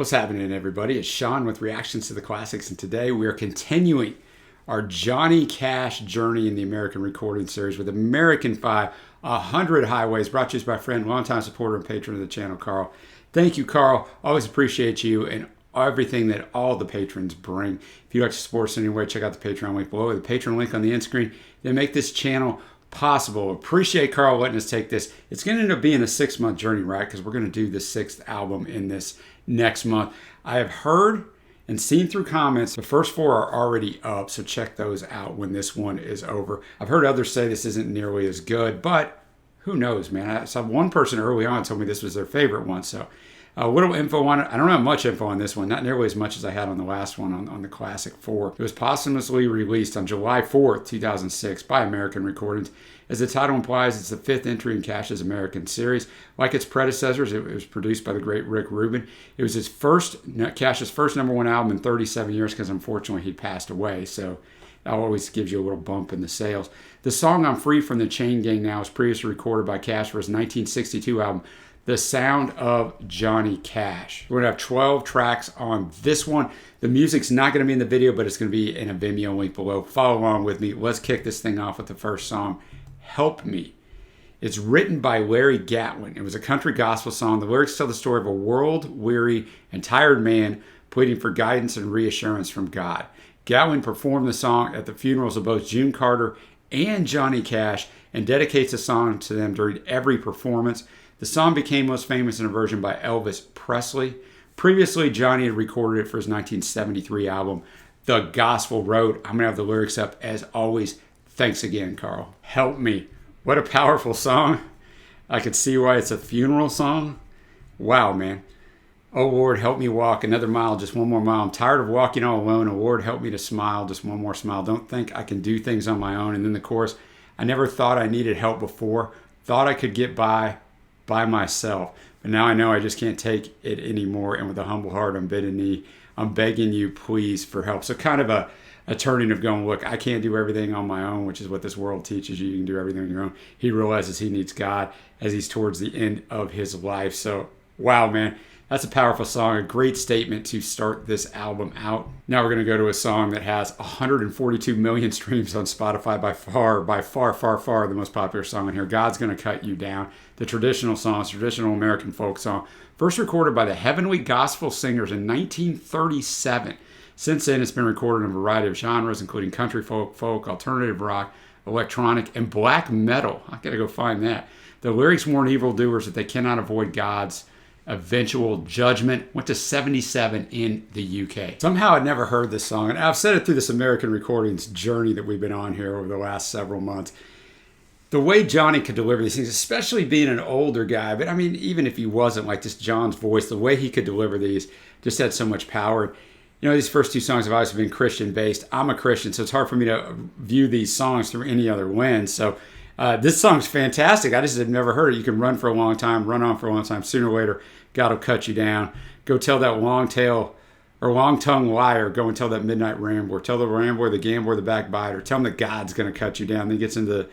What's happening, everybody? It's Sean with Reactions to the Classics, and today we are continuing our Johnny Cash journey in the American Recording Series with American 5, 100 Highways, brought to us by a friend, longtime supporter and patron of the channel, Carl. Thank you, Carl. Always appreciate you and everything that all the patrons bring. If you'd like to support us anyway, check out the Patreon link below, or the Patreon link on the end screen. They make this channel possible. Appreciate Carl letting us take this. It's going to end up being a 6-month journey, right? Because we're going to do the 6th album in this next month. I have heard and seen through comments the first 4 are already up, so check those out when this one is over. I've heard others say this isn't nearly as good, but who knows, man? I saw one person early on told me this was their favorite one, so a little info on it. I don't have much info on this one, not nearly as much as I had on the last one on the Classic 4. It was posthumously released on July 4th, 2006 by American Recordings. As the title implies, it's the 5th entry in Cash's American series. Like its predecessors, it was produced by the great Rick Rubin. It was Cash's first #1 album in 37 years because unfortunately he passed away, so that always gives you a little bump in the sales. The song I'm Free from the Chain Gang Now was previously recorded by Cash for his 1962 album, The Sound of Johnny Cash. We're going to have 12 tracks on this one. The music's not going to be in the video, but it's going to be in a Vimeo link below. Follow along with me. Let's kick this thing off with the first song, Help Me. It's written by Larry Gatwin. It was a country gospel song. The lyrics tell the story of a world-weary and tired man pleading for guidance and reassurance from God. Gatwin performed the song at the funerals of both June Carter and Johnny Cash and dedicates the song to them during every performance. The song became most famous in a version by Elvis Presley. Previously, Johnny had recorded it for his 1973 album, The Gospel Road. I'm going to have the lyrics up as always. Thanks again, Carl. Help Me. What a powerful song. I could see why it's a funeral song. Wow, man. Oh, Lord, help me walk another mile, just one more mile. I'm tired of walking all alone. Oh, Lord, help me to smile, just one more smile. Don't think I can do things on my own. And then the chorus, I never thought I needed help before. Thought I could get by myself. But now I know I just can't take it anymore. And with a humble heart, I'm bending knee. I'm begging you, please, for help. So kind of a turning of going, look, I can't do everything on my own, which is what this world teaches you. You can do everything on your own. He realizes he needs God as he's towards the end of his life. So, wow, man. That's a powerful song, a great statement to start this album out. Now we're going to go to a song that has 142 million streams on Spotify, by far the most popular song on here. God's Gonna Cut You Down, the traditional song, traditional American folk song, first recorded by the Heavenly Gospel Singers in 1937. Since then, it's been recorded in a variety of genres, including country folk, alternative rock, electronic, and black metal. I gotta go find that. The lyrics warn evildoers that they cannot avoid God's eventual judgment. Went to 77 in the UK. Somehow I'd never heard this song, and I've said it through this American Recordings journey that we've been on here over the last several months. The way Johnny could deliver these things, especially being an older guy, but I mean, even if he wasn't, like just John's voice, the way he could deliver these just had so much power. You know, these first 2 songs have obviously been Christian-based. I'm a Christian, so it's hard for me to view these songs through any other lens. So this song's fantastic. I just had never heard it. You can run for a long time, run on for a long time. Sooner or later, God will cut you down. Go tell that long-tongued liar. Go and tell that midnight rambler. Tell the rambler, the gambler, the backbiter. Tell him that God's going to cut you down. Then he gets into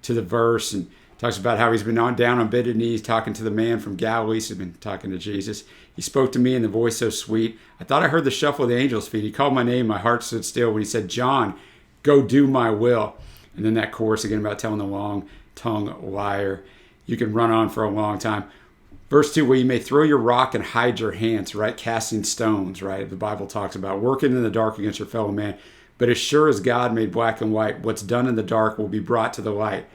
the verse and talks about how he's been down on bended knees talking to the man from Galilee. So he's been talking to Jesus. He spoke to me in the voice so sweet. I thought I heard the shuffle of the angel's feet. He called my name. My heart stood still when he said, John, go do my will. And then that chorus again about telling the long-tongued liar. You can run on for a long time. Verse 2, where you may throw your rock and hide your hands, right? Casting stones, right? The Bible talks about working in the dark against your fellow man. But as sure as God made black and white, what's done in the dark will be brought to the light.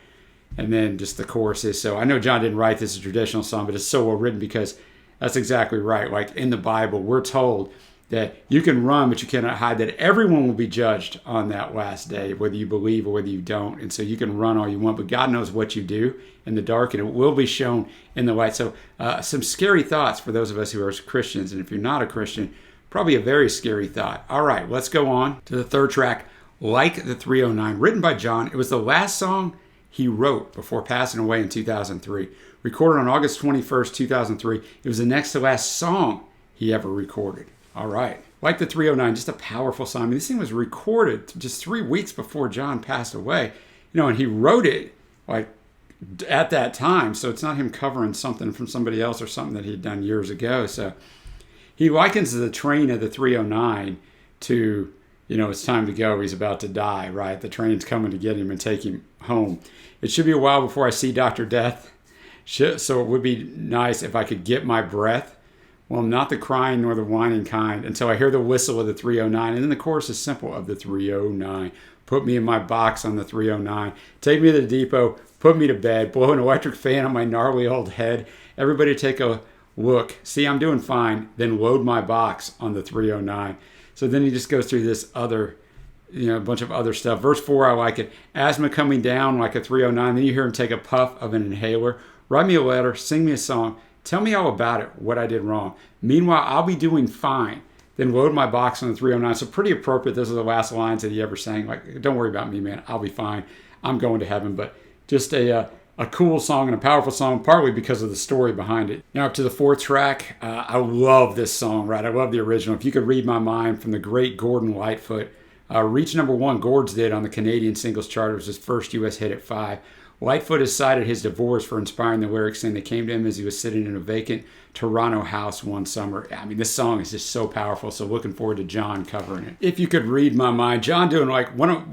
And then just the chorus is, so I know John didn't write this as a traditional song, but it's so well written because that's exactly right. Like in the Bible, we're told that you can run, but you cannot hide, that everyone will be judged on that last day, whether you believe or whether you don't. And so you can run all you want, but God knows what you do in the dark, and it will be shown in the light. So some scary thoughts for those of us who are Christians. And if you're not a Christian, probably a very scary thought. All right, let's go on to the third track, Like the 309, written by John. It was the last song he wrote before passing away in 2003. Recorded on August 21st, 2003. It was the next to last song he ever recorded. All right. Like the 309, just a powerful song. I mean, this thing was recorded just 3 weeks before John passed away. You know, and he wrote it like at that time. So it's not him covering something from somebody else or something that he'd done years ago. So he likens the train of the 309 to, it's time to go. He's about to die, right? The train's coming to get him and take him home. It should be a while before I see Dr. Death. So it would be nice if I could get my breath. Well, I'm not the crying nor the whining kind until I hear the whistle of the 309. And then the chorus is simple, of the 309. Put me in my box on the 309. Take me to the depot. Put me to bed. Blow an electric fan on my gnarly old head. Everybody take a look. See, I'm doing fine. Then load my box on the 309. So then he just goes through this other, a bunch of other stuff. Verse 4, I like it. Asthma coming down like a 309. Then you hear him take a puff of an inhaler. Write me a letter. Sing me a song. Tell me all about it, what I did wrong. Meanwhile, I'll be doing fine. Then load my box on the 309. So pretty appropriate. Those are the last lines that he ever sang. Like, don't worry about me, man. I'll be fine. I'm going to heaven. But just a cool song and a powerful song, partly because of the story behind it. Now up to the fourth track. I love this song, right? I love the original. If you could read my mind, from the great Gordon Lightfoot. Reached number 1, Gord's did, on the Canadian singles chart. It was his first U.S. hit at 5. Lightfoot has cited his divorce for inspiring the lyrics, saying they came to him as he was sitting in a vacant Toronto house one summer. I mean, this song is just so powerful, so looking forward to John covering it. If you could read my mind, John doing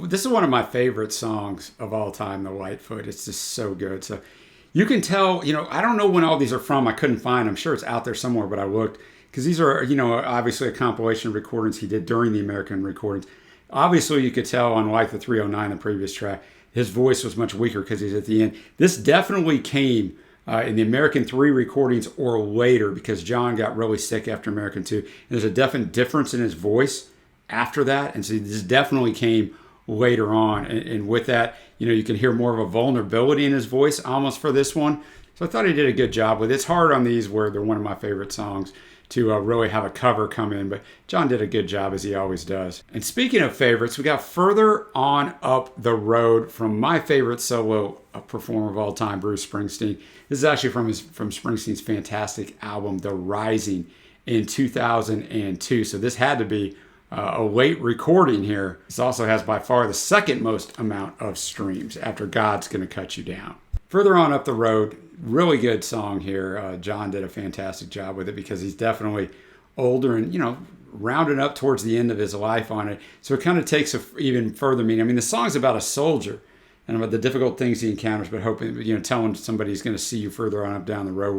this is one of my favorite songs of all time, the Lightfoot. It's just so good. So you can tell, I don't know when all these are from. I couldn't find. I'm sure it's out there somewhere, but I looked, because these are, obviously a compilation of recordings he did during the American recordings. Obviously, you could tell on Like the 309, the previous track, his voice was much weaker because he's at the end. This definitely came in the American 3 recordings or later, because John got really sick after American 2. And there's a definite difference in his voice after that. And so this definitely came later on. And with that, you can hear more of a vulnerability in his voice almost for this one. So I thought he did a good job with it. It's hard on these where they're one of my favorite songs to really have a cover come in, but John did a good job, as he always does. And speaking of favorites, we got Further On Up the Road from my favorite solo performer of all time, Bruce Springsteen. This is actually from Springsteen's fantastic album, The Rising, in 2002. So this had to be a late recording here. This also has by far the second most amount of streams after God's Gonna Cut You Down. Further On Up the Road, really good song here. John did a fantastic job with it, because he's definitely older and, rounding up towards the end of his life on it. So it kind of takes even further meaning. I mean, the song's about a soldier and about the difficult things he encounters, but hoping, telling somebody he's going to see you further on up down the road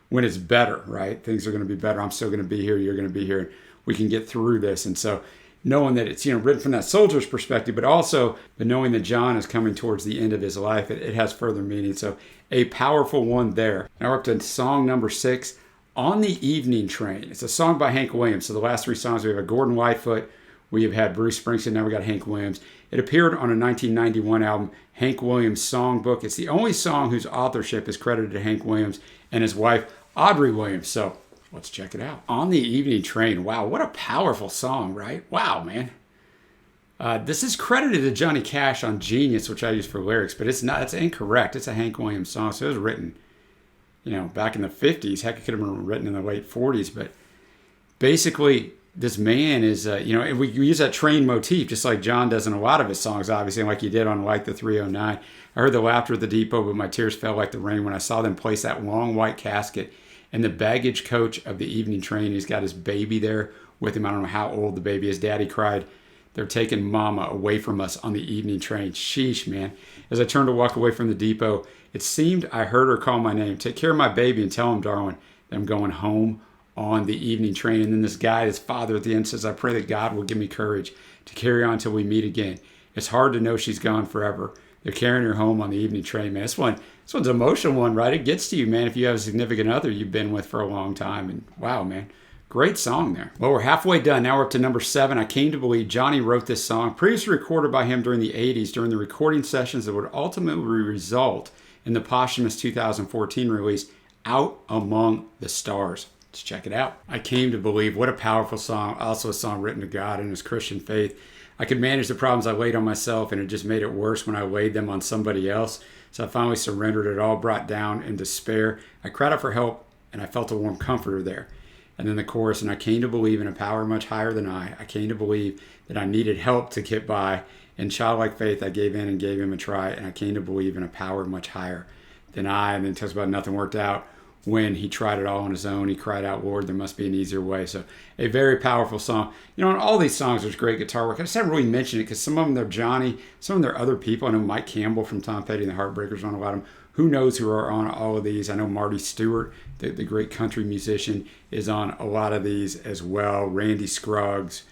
when it's better, right? Things are going to be better. I'm still going to be here. You're going to be here. We can get through this. And so knowing that it's, written from that soldier's perspective, but also knowing that John is coming towards the end of his life, it has further meaning. So a powerful one there. Now we're up to song number 6, On the Evening Train. It's a song by Hank Williams. So the last 3 songs, we have a Gordon Lightfoot, we have had Bruce Springsteen, now we got Hank Williams. It appeared on a 1991 album, Hank Williams Songbook. It's the only song whose authorship is credited to Hank Williams and his wife, Audrey Williams. So let's check it out. On the Evening Train. Wow, what a powerful song, right? Wow, man. This is credited to Johnny Cash on Genius, which I use for lyrics, but it's not. It's incorrect. It's a Hank Williams song. So it was written, back in the 50s. Heck, it could have been written in the late 40s. But basically, this man is, and we use that train motif just like John does in a lot of his songs, obviously, and like he did on Like the 309. I heard the laughter at the depot, but my tears fell like the rain when I saw them place that long white casket in the baggage coach of the evening train. He's got his baby there with him. I don't know how old the baby is. Daddy cried, "They're taking Mama away from us on the evening train." Sheesh, man. As I turned to walk away from the depot, it seemed I heard her call my name. "Take care of my baby and tell him, darling, that I'm going home on the evening train." And then this guy, his father at the end, says, "I pray that God will give me courage to carry on till we meet again. It's hard to know she's gone forever. They're carrying her home on the evening train." Man, this one's an emotional one, right? It gets to you, man, if you have a significant other you've been with for a long time. And wow, man. Great song there. Well, we're halfway done. Now we're up to number 7. I came to believe Johnny wrote this song, previously recorded by him during the 80s, during the recording sessions that would ultimately result in the posthumous 2014 release, Out Among the Stars. Let's check it out. I came to believe, what a powerful song. Also a song written to God and his Christian faith. I could manage the problems I laid on myself, and it just made it worse when I laid them on somebody else. So I finally surrendered it all, brought down in despair. I cried out for help, and I felt a warm comforter there. And then the chorus, and I came to believe in a power much higher than I. I came to believe that I needed help to get by. In childlike faith, I gave in and gave him a try. And I came to believe in a power much higher than I. And then it talks about nothing worked out. when he tried it all on his own. He cried out, Lord, there must be an easier way. So a very powerful song. You know, in all these songs, there's great guitar work. I just haven't really mentioned it because some of them, they're Johnny. Some of them, they're other people. I know Mike Campbell from Tom Petty and the Heartbreakers on a lot of them. Who knows who are on all of these? I know Marty Stewart, the great country musician, is on a lot of these as well. Randy Scruggs.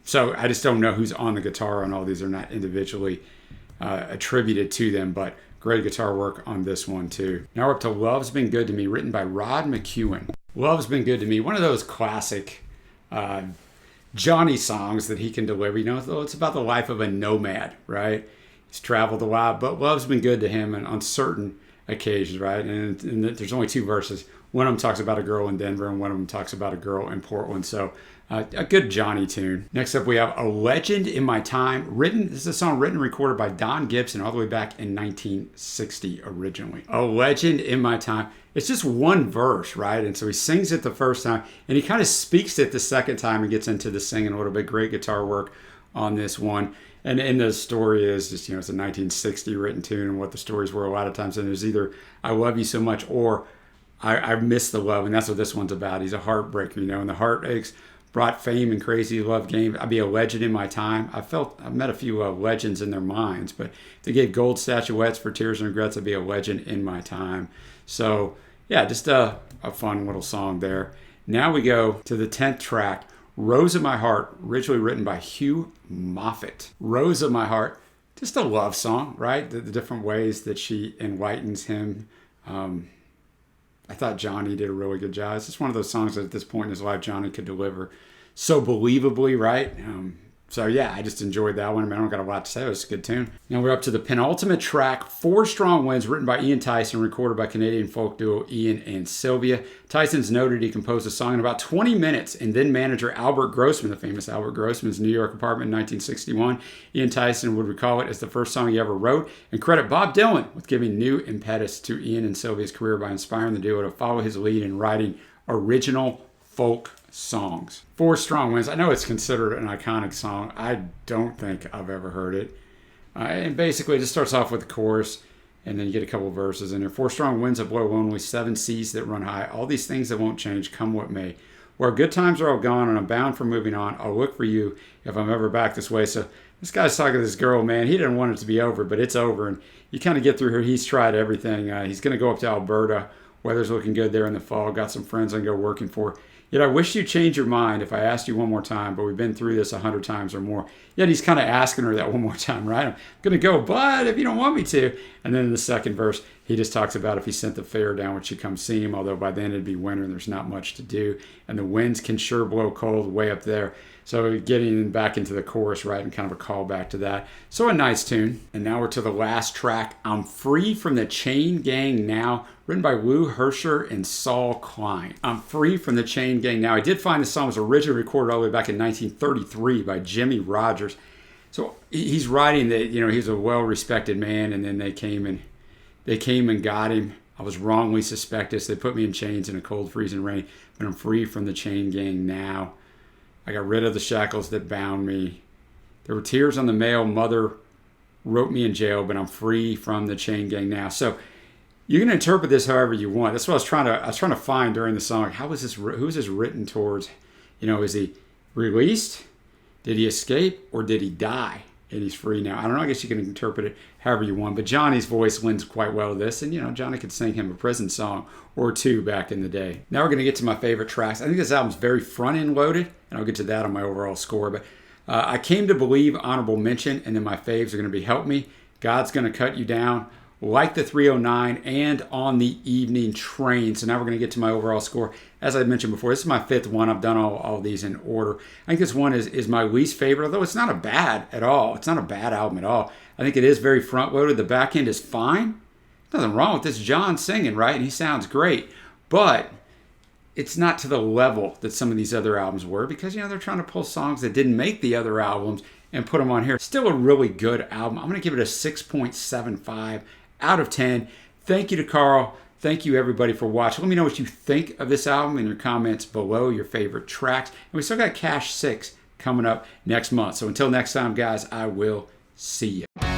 So I just don't know who's on the guitar on all these. They're not individually attributed to them, but great guitar work on this one too. Now we're up to Love's Been Good to Me, written by Rod McEwen. Love's Been Good to Me, one of those classic Johnny songs that he can deliver. You know, it's about the life of a nomad, right? He's traveled a lot, but love's been good to him and on certain occasions, right? And there's only 2 verses. One of them talks about a girl in Denver, and one of them talks about a girl in Portland. So a good Johnny tune. Next up, we have A Legend in My Time. This is a song written and recorded by Don Gibson all the way back in 1960 originally. A Legend in My Time. It's just one verse, right? And so he sings it the first time, and he kind of speaks it the second time and gets into the singing a little bit. Great guitar work on this one. And the story is just, you know, it's a 1960 written tune, and what the stories were a lot of times. And there's either I love you so much or I miss the love. And that's what this one's about. He's a heartbreaker, you know, and the heartaches brought fame and crazy love game. I'd be a legend in my time. I've met a few legends in their minds, but if they gave gold statuettes for tears and regrets, I'd be a legend in my time. So yeah, just a fun little song there. Now we go to the 10th track, Rose of My Heart, originally written by Hugh Moffett. Rose of My Heart, just a love song, right? The different ways that she enlightens him. I thought Johnny did a really good job. It's just one of those songs that at this point in his life, Johnny could deliver so believably, right? So yeah, I just enjoyed that one. I mean, I don't got a lot to say. It was a good tune. Now we're up to the penultimate track, Four Strong Winds, written by Ian Tyson, recorded by Canadian folk duo Ian and Sylvia. Tyson's noted he composed the song in about 20 minutes, and then manager Albert Grossman, the famous Albert Grossman's New York apartment in 1961. Ian Tyson would recall it as the first song he ever wrote, and credit Bob Dylan with giving new impetus to Ian and Sylvia's career by inspiring the duo to follow his lead in writing original folk songs. Four Strong Winds. I know it's considered an iconic song. I don't think I've ever heard it. And basically, it just starts off with the chorus, and then you get a couple of verses in there. Four strong winds that blow lonely, 7 seas that run high, all these things that won't change, come what may. Where good times are all gone and I'm bound for moving on, I'll look for you if I'm ever back this way. So this guy's talking to this girl, man. He didn't want it to be over, but it's over. And you kind of get through here. He's tried everything. He's going to go up to Alberta. Weather's looking good there in the fall. Got some friends I can go working for. Yet I wish you'd change your mind if I asked you one more time, but we've been through this 100 times or more. Yet he's kind of asking her that one more time, right? I'm going to go, but if you don't want me to. And then in the second verse, he just talks about if he sent the fare down, would she come see him? Although by then it'd be winter and there's not much to do. And the winds can sure blow cold way up there. So getting back into the chorus, right, and kind of a callback to that. So a nice tune. And now we're to the last track, I'm Free from the Chain Gang Now, written by Lou Hersher and Saul Klein. I'm Free from the Chain Gang Now. I did find the song was originally recorded all the way back in 1933 by Jimmy Rogers. So he's writing that, you know, he's a well-respected man, and then they came and got him. I was wrongly suspected. So they put me in chains in a cold, freezing rain, but I'm free from the chain gang now. I got rid of the shackles that bound me. There were tears on the mail. Mother wrote me in jail, but I'm free from the chain gang now. So you can interpret this however you want. That's what I was trying to find during the song. Who is this written towards? You know, is he released? Did he escape, or did he die? And he's free now. I don't know. I guess you can interpret it however you want. But Johnny's voice lends quite well to this. And, you know, Johnny could sing him a prison song or two back in the day. Now we're going to get to my favorite tracks. I think this album's very front-end loaded, and I'll get to that on my overall score. But I Came to Believe, honorable mention, and then my faves are going to be Help Me, God's Gonna Cut You Down, Like the 309, and On the Evening Train. So now we're going to get to my overall score. As I mentioned before, this is my fifth one. I've done all these in order. I think this one is my least favorite, although it's not a bad at all. It's not a bad album at all. I think it is very front-loaded. The back end is fine. Nothing wrong with this. John singing, right? And he sounds great. But it's not to the level that some of these other albums were because, you know, they're trying to pull songs that didn't make the other albums and put them on here. Still a really good album. I'm going to give it a 6.75 out of 10. Thank you to Carl. Thank you, everybody, for watching. Let me know what you think of this album in your comments below, your favorite tracks. And we still got Cash 6 coming up next month. So until next time, guys, I will see you.